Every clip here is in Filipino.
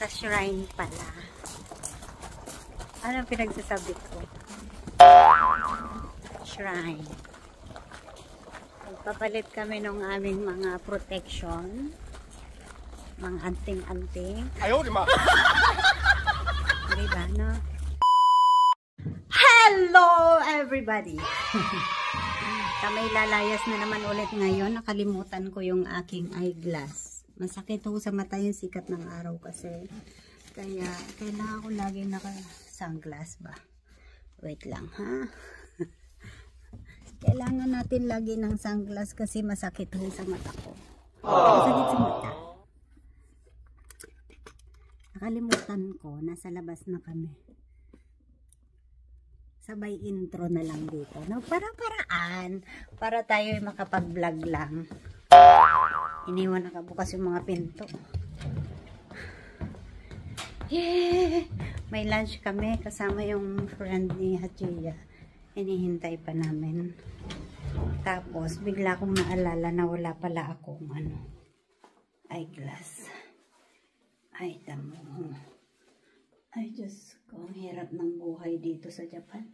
Sa shrine pala. Ano pinagsasabi ko? Shrine. Magpapalit kami ng aming mga protection. Mga anting-anting. Ayaw, di ma! Diba, no? Hello, everybody! Kamay lalayas na naman ulit ngayon. Nakalimutan ko yung aking eyeglass. Masakit ho sa mata yung sikat ng araw kasi. Kaya, kailangan ko lagi naka-sunglass ba? Wait lang, ha? Kailangan natin lagi ng sunglass kasi masakit ho sa mata ko. Masakit sa mata. Nakalimutan ko, nasa labas na kami. Sabay intro na lang dito. No? Para-paraan. Para tayo makapag-vlog lang. Iniwan nakabukas yung mga pinto. Yeah! May lunch kami kasama yung friend ni Hachia. Hinihintay pa namin. Tapos, bigla kong naalala na wala pala akong eyeglass. Ay, tamo. Ay, Diyos ko, ang hirap ng buhay dito sa Japan.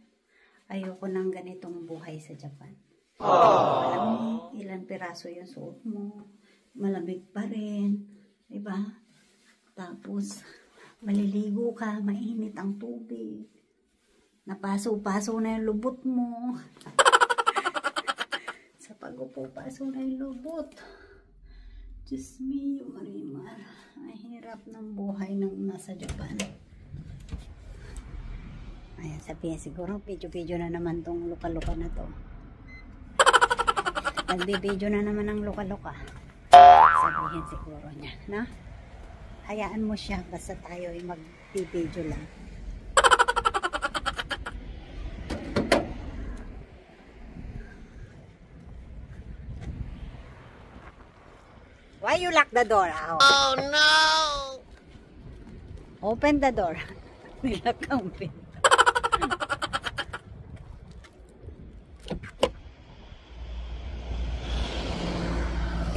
Ayoko ng ganitong buhay sa Japan. Malamig, ilang piraso yung suot mo. Malamig pa rin. Diba? Tapos, maliligo ka, mainit ang tubig. Napaso-paso na yung lubot mo. Sa pag-upo, paso na yung lubot. Diyos me, Marimar. Ang hirap ng buhay ng nasa Japan. Ayan, sabihin siguro, video-video na naman tong luka-luka na to. Nagbe-video na naman ang luka-luka. Sabihin siguro niya, no? Hayaan mo siya, basta tayo ay mag-video lang. Why you lock the door? Oh no! Open the door. Nilak ang pinto.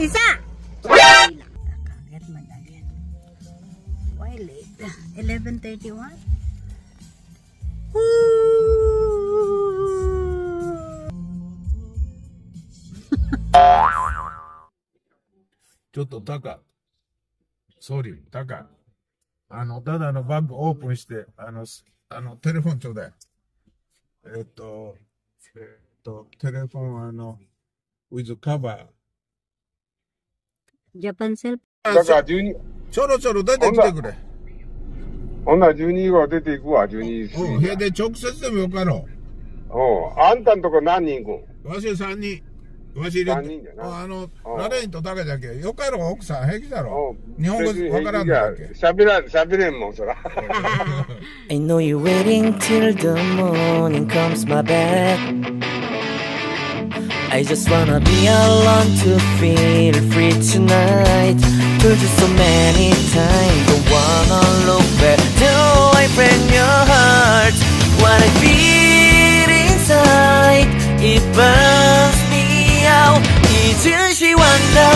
Isa! Kagad madali. Why late? 11:31? Choto, Taka. Sorry, Taka. ただのバッグオープンして、テレフォンちょうだい。テレフォン、with cover。ジャパンセル。だから12、ちょろちょろ出てきてくれ。ほんなら12号出ていくわ、12過うん、ぎへで直接でもよかろう。あんたんとこ何人行くう。わし3人。わし入れ3て。人だな。ラレインとタケだけ。よかろ、奥さん、平気だろ。日本語わからんのだっけ。喋れんもん、そら。I know you're waiting till the morning comes my bed. I just wanna be alone to feel free tonight. Told you so many times, don't wanna look back. Do I break your heart? What I feel inside, it burns me out. She wonder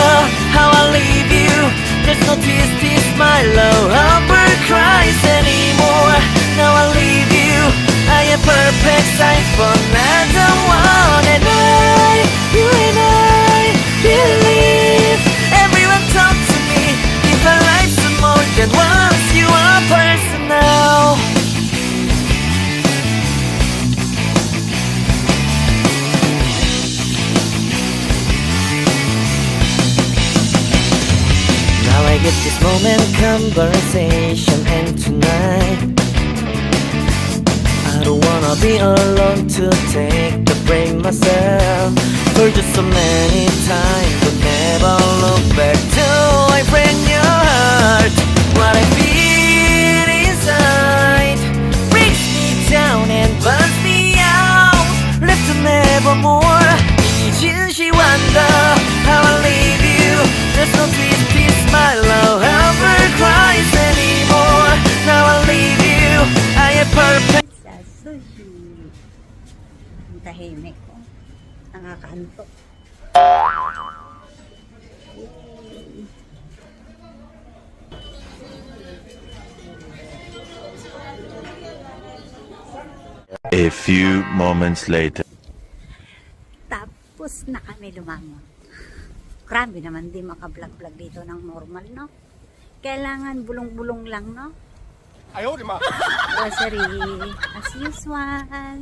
how I leave you. There's no tears, tears, my love Humber cries anymore. Now I leave you. I am perfect sight for another one. And you and I believe. Everyone talk to me. If our life's more than once, you are personal. I get this moment conversation and tonight I don't wanna be alone to take the break myself. Heard you so many times, but never look back. Do I break your heart? What I feel inside breaks me down and burns me out. Left to nevermore. She wonder how I leave you. There's no peace, my love ever cries anymore. Now I leave you. I am perfect. Sa sushi. Ang tahimik ko. Nakakaantok. A few moments later. Tapos na kami lumangon. Grabe naman di maka-vlog-vlog dito ng normal, no? Kailangan bulong-bulong lang, no? Grocery as usual.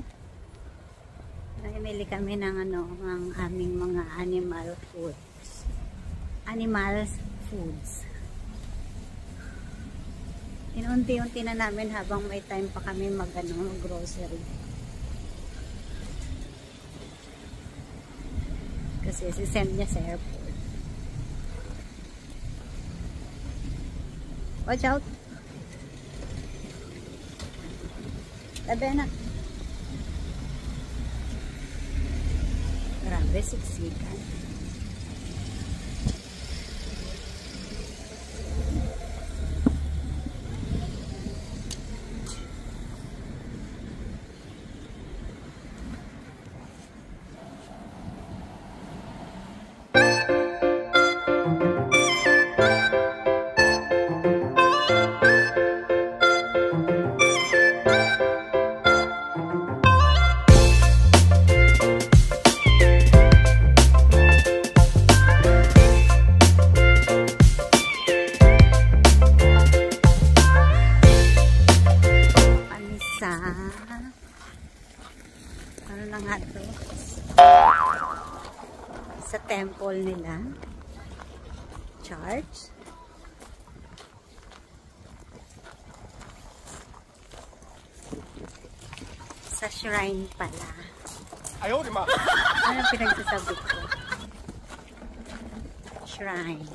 Namimili kami ng ng aming mga animal foods. Inunti-unti na namin habang may time pa kami mag-grocery. Kasi si-send niya sa airport. Watch out! Tabi na. Grabe, siksikan. Ano na nga to? Sa temple nila. Church. Sa shrine pala. Ano pinagsasabi ko? Shrine.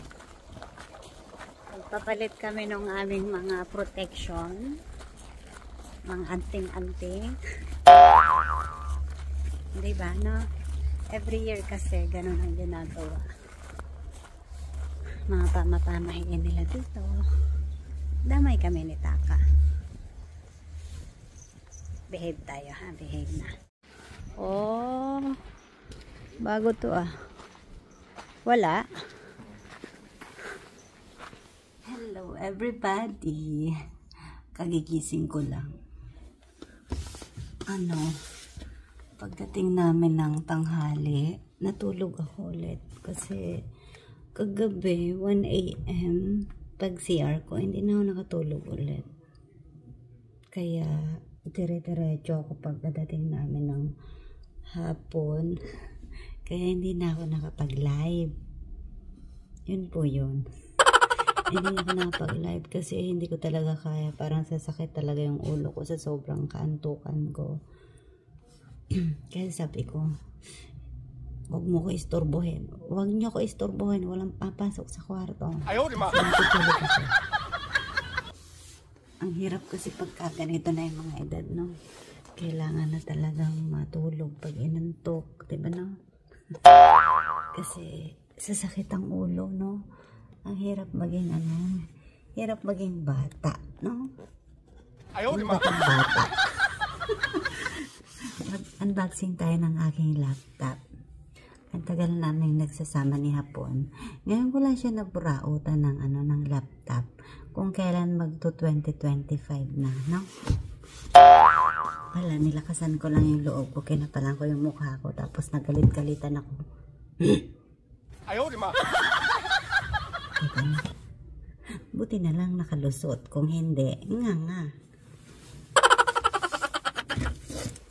Magpapalit kami ng aming mga protection. Mga anting-anting. Diba, no? Every year kasi ganun ang ginagawa. Mga pamapamahiin nila dito. Damay kami ni Taka. Behave tayo, ha? Behave na. Oh, bago to, ah. Wala. Hello, everybody. Kagigising ko lang. Pagdating namin ng tanghali, natulog ako ulit kasi kagabi 1 AM pag CR ko, hindi na ako nakatulog ulit. Kaya dire-diretso ako pagdating namin ng hapon, kaya hindi na ako nakapag-live. Yun po yun. Hindi na ako nakapag-live kasi hindi ko talaga kaya, parang sasakit talaga yung ulo ko sa sobrang kaantukan ko. Kaya sabi ko, huwag mo ko istorbohin. Huwag niyo ko istorbohin. Walang papasok sa kwarto. Natutulog ako. Ang hirap kasi pagka ganito na yung mga edad, no? Kailangan na talagang matulog pag inantok. Diba, no? Kasi sasakit ang ulo, no? Ang hirap maging hirap maging bata, no? Bata. Unboxing tayo ng aking laptop. Ang tagal namin nagsasama ni Hapon. Ngayon ko lang siya naburautan ng ng laptop. Kung kailan magto 2025 na, no? Wala, nilakasan ko lang yung loob ko. Kinapalan ko yung mukha ko. Tapos nagalit-galitan ako. Buti na lang nakalusot. Kung hindi, nga.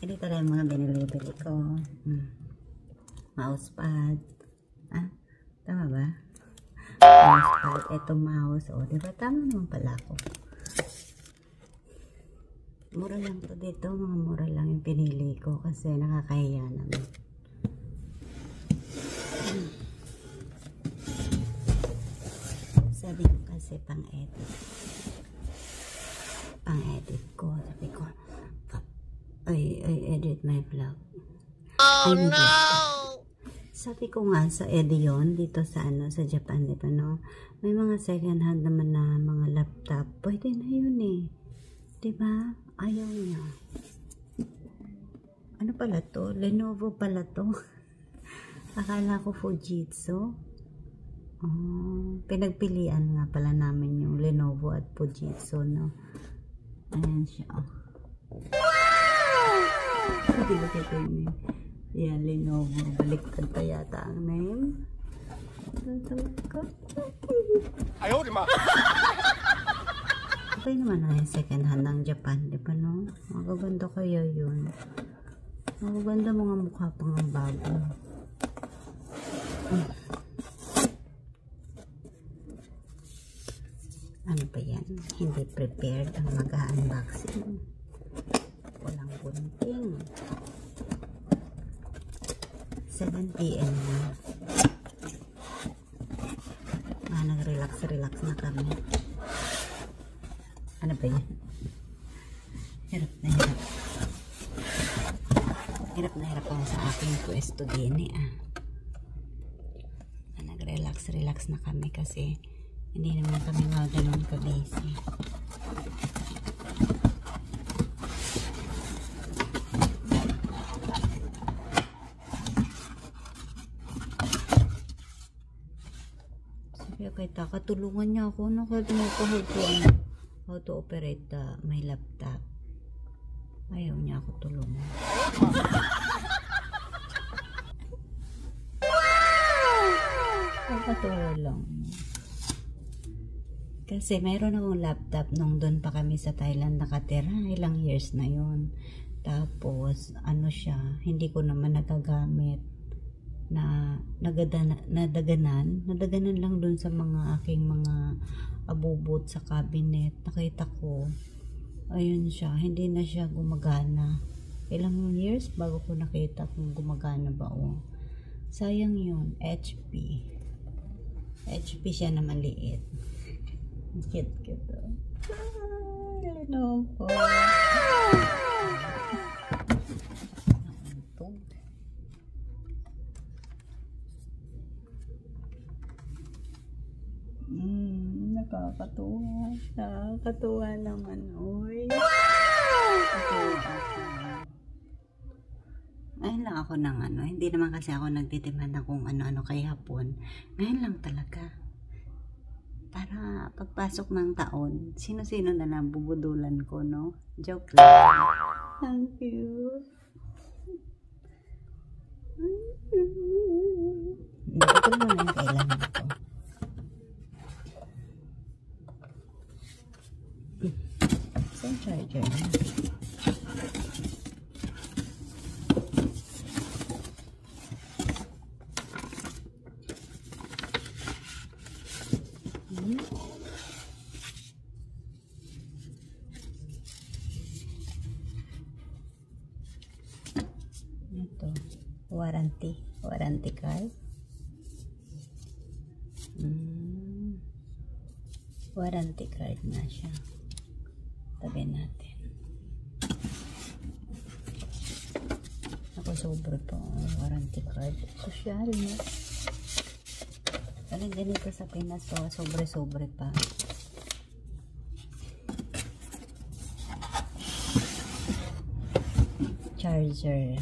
Dito na yung mga binili-bili ko. Mousepad. Tama ba? Mousepad. Ito mouse. O, diba? Tama naman pala ako. Mura lang to dito. Mga mura lang yung pinili ko kasi nakakahiya naman. Sabi ko kasi pang-edit. Pang-edit ko. Sabi ko, I edit my vlog. Oh no! Sabi ko nga sa Edion dito sa sa Japan, diba, no? May mga second hand naman na mga laptop. Pwede na yun eh. Diba? Ayaw niya. Ano pala to? Lenovo pala to. Akala ko Fujitsu. Pinagpilian nga pala namin yung Lenovo at Fujitsu, no? Ayan siya. Wow! Look at your name. Yan, Lenovo. Baliktad pa yata ang name. Okay naman na yung second hand ng Japan, di ba no? Magaganda kaya yun. Magaganda mga mukha pang ang bago. Ano ba yan? Hindi prepared ang mag-unboxing. Walang gunting. 7 PM na. Nag-relax na kami. Ano ba yan? Hirap na hirap. Hirap na hirap ako sa aking pwesto din Nag-relax na kami kasi hindi naman kami ganun ka-busy. Sabi kay Taka, tulungan niya ako how to operate my laptop. Ayaw niya ako tulungan. Nakakatuwa lang. Kasi mayroon akong laptop nung doon pa kami sa Thailand nakatira. Ilang years na yun. Tapos, ano siya, hindi ko naman nagagamit na nadaganan lang doon sa mga aking mga abubot sa cabinet. Nakita ko, ayun siya, hindi na siya gumagana. Ilang years bago ko nakita kung gumagana ba o. Sayang yun, HP siya na maliit. Cute. Lenovo. Nakakatuwa naman. Uy. Nakakatuwa ako. Ngayon lang ako ng hindi naman kasi ako nagtitiman na kung ano-ano kay hapon. Ngayon lang talaga. Para pagpasok ng taon, sino-sino na lang bubudulan ko, no? Joke lang. Thank you. Hindi ko naman ang kailangan ko. Saan charger na? Ito, warranty card. Warranty card na siya. Tabi natin. Ako sobre po warranty card. Social, no? Parang ganito sa Pinas to, sobre pa. Charger.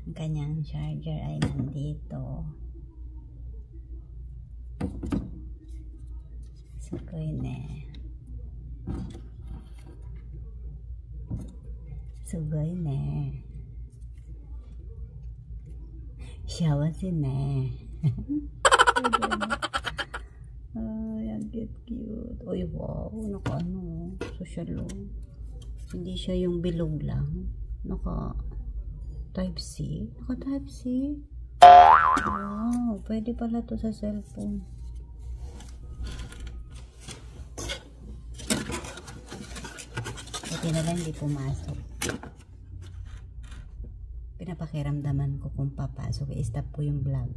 Ang kanyang charger ay nandito. Sugoi ne. Sugoi ne. Shawase ne. Ay, ang cute. Oy, wow. Naka social o. Hindi siya yung bilog lang. Naka Type-C. Naka Type-C. Wow. Pwede pala to sa cellphone. Buti na lang hindi pumasok. Pinapakiramdaman ko kung papasok. I-stop ko yung vlog.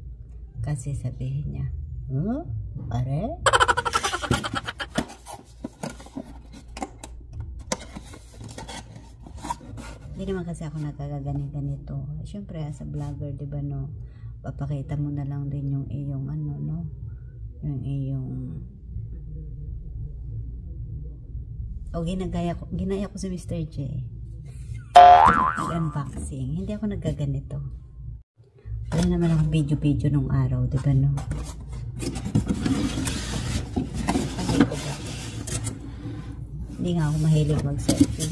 Kasi sabihin niya, huh? Pare? Hindi naman kasi ako nagkagaganito. Siyempre, as a vlogger, diba no? Papakita mo na lang din yung iyong no? Yung iyong ginaya ko si Mr. J. Mag-unboxing. Hindi ako nagaganito. Wala naman ako video nung araw, di ba no? Hindi nga ako mahilig mag-selfie.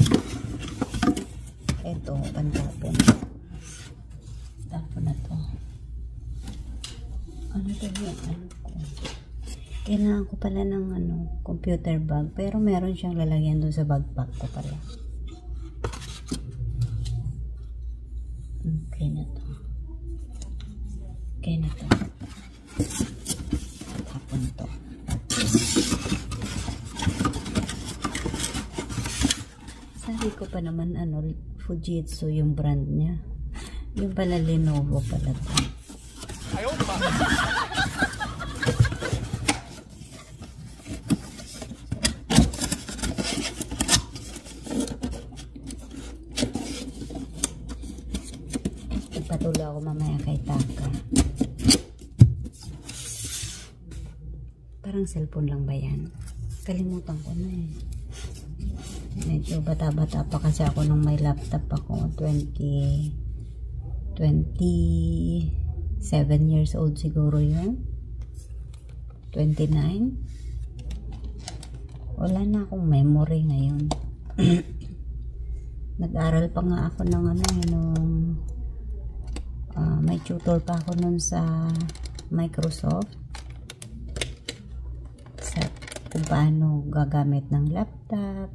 Ito, pantapon. Tapon na to. Ano to yun? Ano ko? Kailangan ko pala ng computer bag. Pero meron siyang lalagyan dun sa backpack ko pala. Okay na to. Okay na to. Tapon to. Sabi ko pa naman Fujitsu yung brand niya. Yung pala Lenovo pala to. Patuloy ako mamaya kay Taka. Parang cellphone lang ba yan? Kalimutan ko na eh. Medyo bata-bata pa kasi ako nung may laptop ako. 27 years old siguro yun. 29. Wala na akong memory ngayon. Nag-aral pa nga ako ng may tutor pa ako nun sa Microsoft sa kung paano gagamit ng laptop,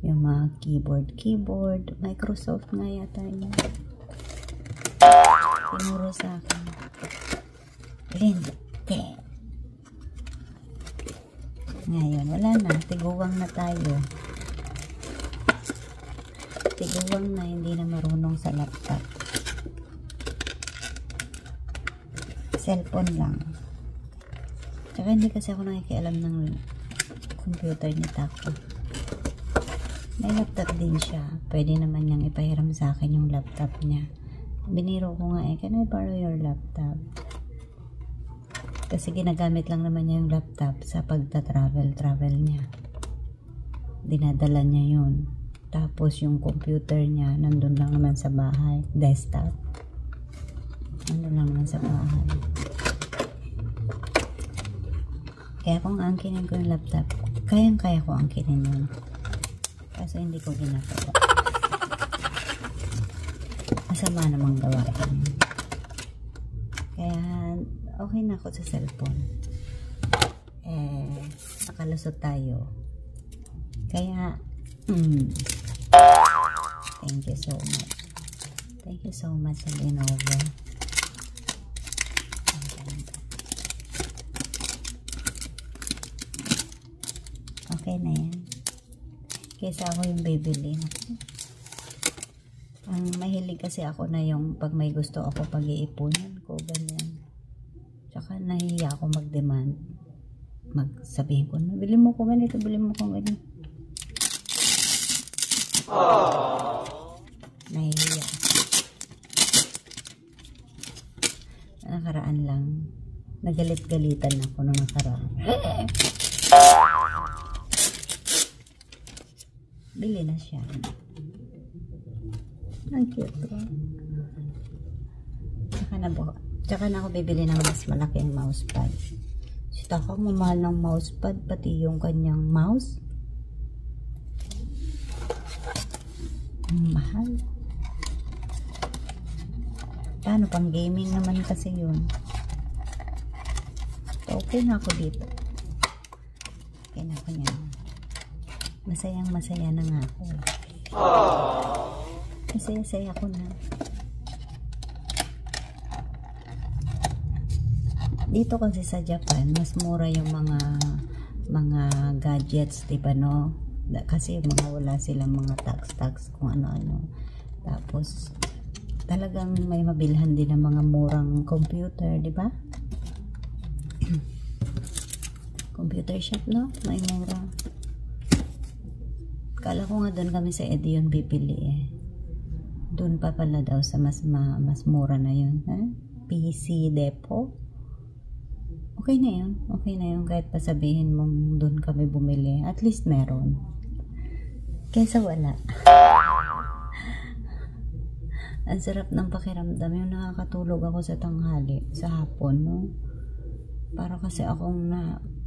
yung mga keyboard, Microsoft nga yata yun. Tinuro sa akin. Hindi. Ngayon, wala na. Tiguwang na tayo. Tiguwang na, hindi na marunong sa laptop. Cellphone lang. Tsaka hindi kasi ako nakikialam ng computer ni Tako. May laptop din siya. Pwede naman niyang ipahiram sa akin yung laptop niya. Biniro ko nga can I borrow your laptop? Kasi ginagamit lang naman niya yung laptop sa pagta-travel niya. Dinadala niya yun. Tapos yung computer niya nandun lang naman sa bahay. Desktop. Nandun lang naman sa bahay. Kaya kung angkinin ko yung laptop, kayang-kaya ko angkinin yun. Kaso hindi ko ginagawa. Masama namang gawain. Kaya, okay na ako sa cellphone. Nakalusot tayo. Kaya, thank you so much. Thank you so much sa Lenovo. Okay na yan. Kaysa ako yung bibili. Ang mahilig kasi ako na yung pag may gusto ako pag-iipunan ko, ganyan. Tsaka nahihiya ako mag-demand. Magsabihin ko na, bili mo ko ganito, bili mo ko ganito. Nahihiya. Nakaraan lang. Nagalit-galitan ako nung nakaraan. Bili na siya. Ang cute. Tsaka na ako bibili ng mas malaking mousepad. Si Taka, mamahal ng mousepad, pati yung kanyang mouse. Mahal. Paano pang gaming naman kasi yun. Okay na ako dito. Okay na ako niyan. Masayang-masaya na nga ako. Masaya-saya ko na. Dito kasi sa Japan, mas mura yung mga gadgets, diba no? Kasi mga wala silang mga tax kung ano-ano. Tapos, talagang may mabilhan din ng mga murang computer, diba? Computer shop, no? May mura. Kala ko nga doon kami sa Edion bibili eh. Doon pa pala daw sa mas mura na yun. PC Depot. Okay na yun. Okay na yun. Kahit pa sabihin mong doon kami bumili. At least meron. Kaysa wala. Ang sarap ng pakiramdam yung nakakatulog ako sa tanghali, sa hapon, no? Para kasi akong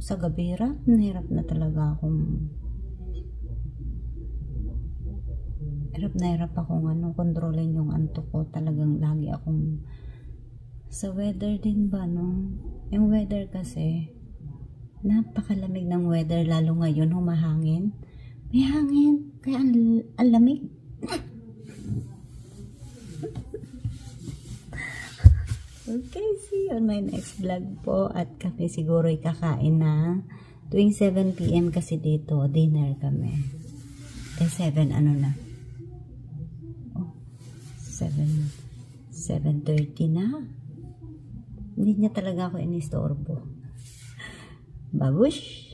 sa gabi, hirap na talaga akong hirap akong kontrolin yung antok ko. Talagang lagi akong sa weather din ba, no? Yung weather kasi napakalamig ng weather, lalo ngayon humahangin. May hangin, kaya ang lamig. Okay, see you on my next vlog po. At kami siguro kakain na tuwing 7 PM kasi dito, dinner kami. 7 na? 7:30 na. Hindi niya talaga ako inistorbo. Babush!